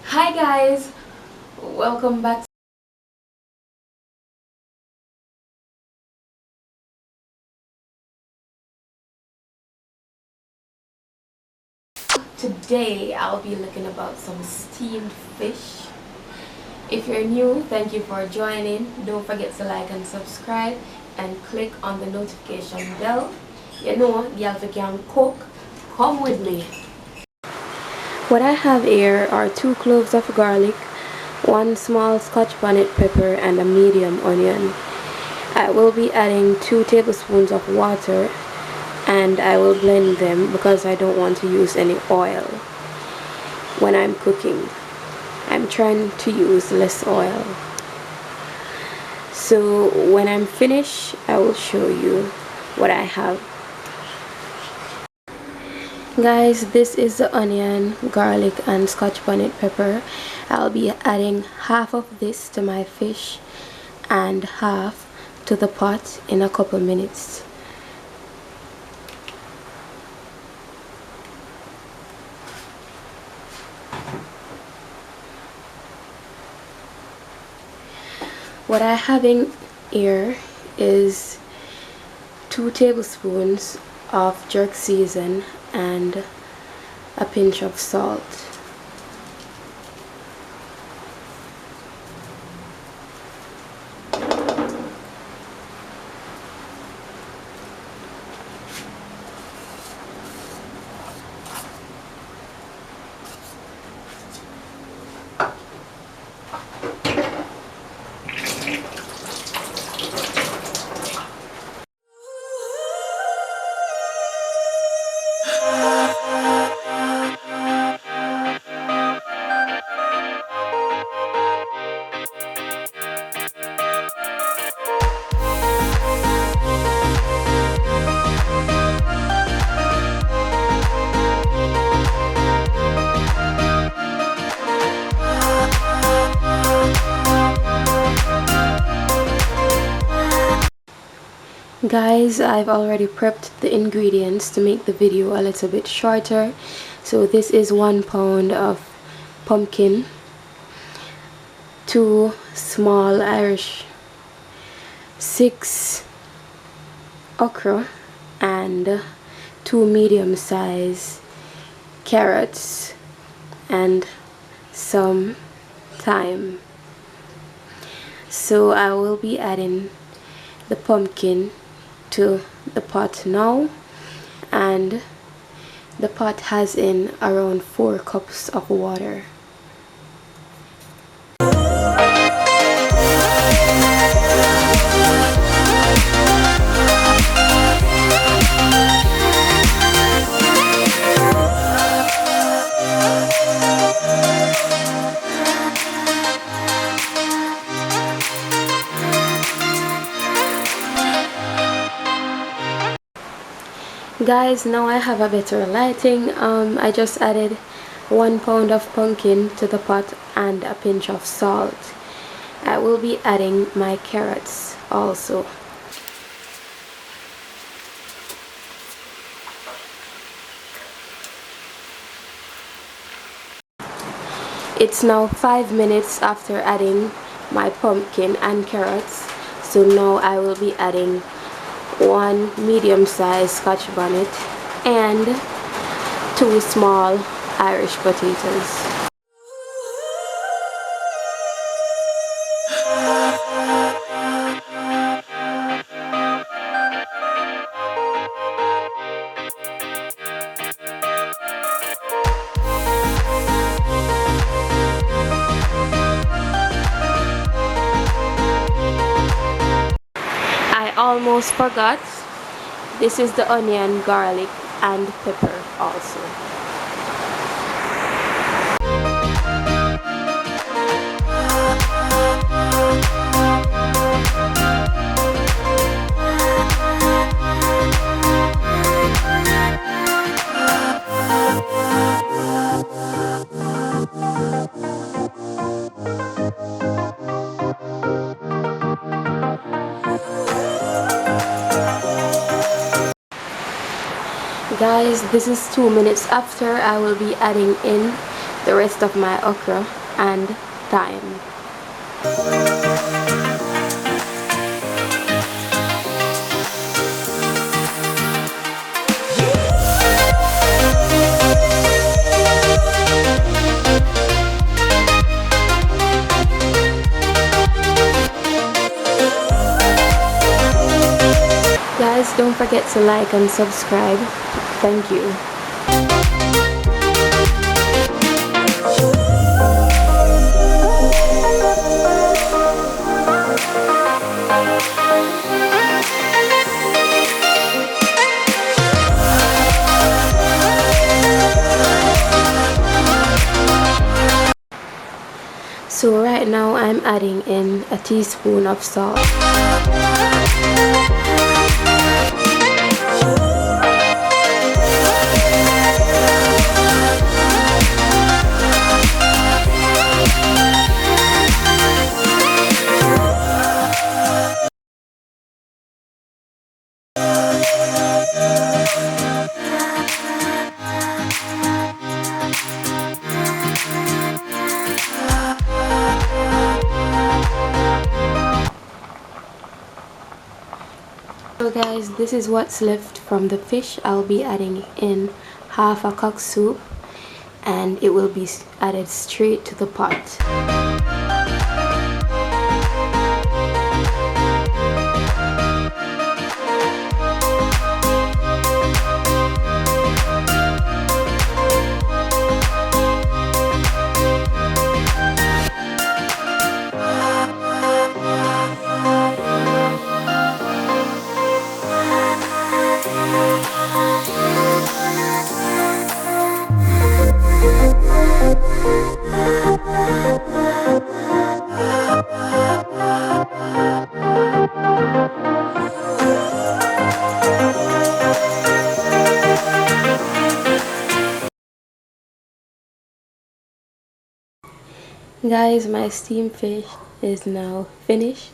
Hi guys, welcome back. Today I'll be looking about some steamed fish. If you're new, thank you for joining. Don't forget to like and subscribe and click on the notification bell. You know, y'all can cook. Come with me. What I have here are 2 cloves of garlic, 1 small Scotch bonnet pepper and a medium onion. I will be adding 2 tablespoons of water and I will blend them because I don't want to use any oil when I'm cooking. I'm trying to use less oil. So when I'm finished, I will show you what I have. Guys, this is the onion, garlic and Scotch bonnet pepper. I'll be adding half of this to my fish and half to the pot in a couple minutes. What I have in here is 2 tablespoons of jerk season and a pinch of salt. Guys, I've already prepped the ingredients to make the video a little bit shorter. So this is 1 pound of pumpkin, 2 small Irish, 6 okra and 2 medium-sized carrots and some thyme. So I will be adding the pumpkin to the pot now, and the pot has in around 4 cups of water. Guys, now I have a better lighting. I just added 1 pound of pumpkin to the pot and a pinch of salt. I will be adding my carrots also. It's now 5 minutes after adding my pumpkin and carrots, so now I will be adding 1 medium-sized Scotch bonnet and 2 small Irish potatoes. I almost forgot. This is the onion, garlic and pepper also. Guys, this is 2 minutes after. I will be adding in the rest of my okra and thyme. Guys, don't forget to like and subscribe. Thank you. So right now I'm adding in a teaspoon of salt. So guys, this is what's left from the fish. I'll be adding in half a cock soup and it will be added straight to the pot. Guys, my steamed fish is now finished